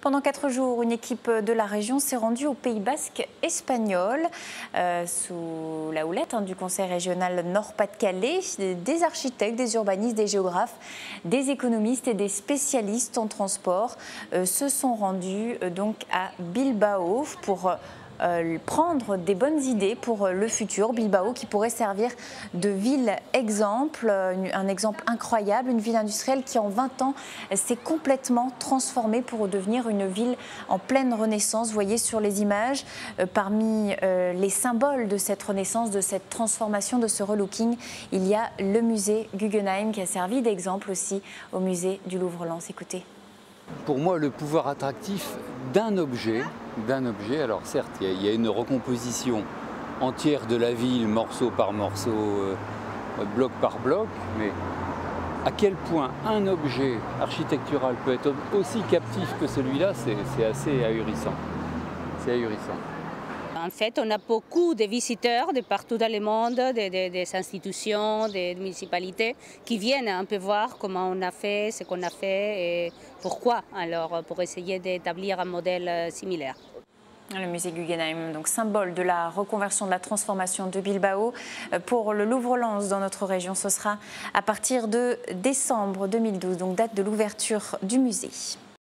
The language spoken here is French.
Pendant 4 jours, une équipe de la région s'est rendue au Pays Basque espagnol sous la houlette du Conseil régional Nord-Pas-de-Calais. Des architectes, des urbanistes, des géographes, des économistes et des spécialistes en transport se sont rendus donc à Bilbao pour prendre des bonnes idées pour le futur. Bilbao qui pourrait servir de ville exemple, un exemple incroyable, une ville industrielle qui en 20 ans s'est complètement transformée pour devenir une ville en pleine renaissance. Vous voyez sur les images, parmi les symboles de cette renaissance, de cette transformation, de ce relooking, il y a le musée Guggenheim qui a servi d'exemple aussi au musée du Louvre-Lens. Écoutez. Pour moi, le pouvoir attractif d'un objet, alors certes, il y a une recomposition entière de la ville, morceau par morceau, bloc par bloc, mais à quel point un objet architectural peut être aussi captif que celui-là, c'est assez ahurissant. C'est ahurissant. En fait, on a beaucoup de visiteurs de partout dans le monde, des institutions, des municipalités qui viennent un peu voir comment on a fait, ce qu'on a fait et pourquoi, alors pour essayer d'établir un modèle similaire. Le musée Guggenheim, donc symbole de la reconversion, de la transformation de Bilbao. Pour le Louvre-Lens dans notre région, ce sera à partir de décembre 2012, donc date de l'ouverture du musée.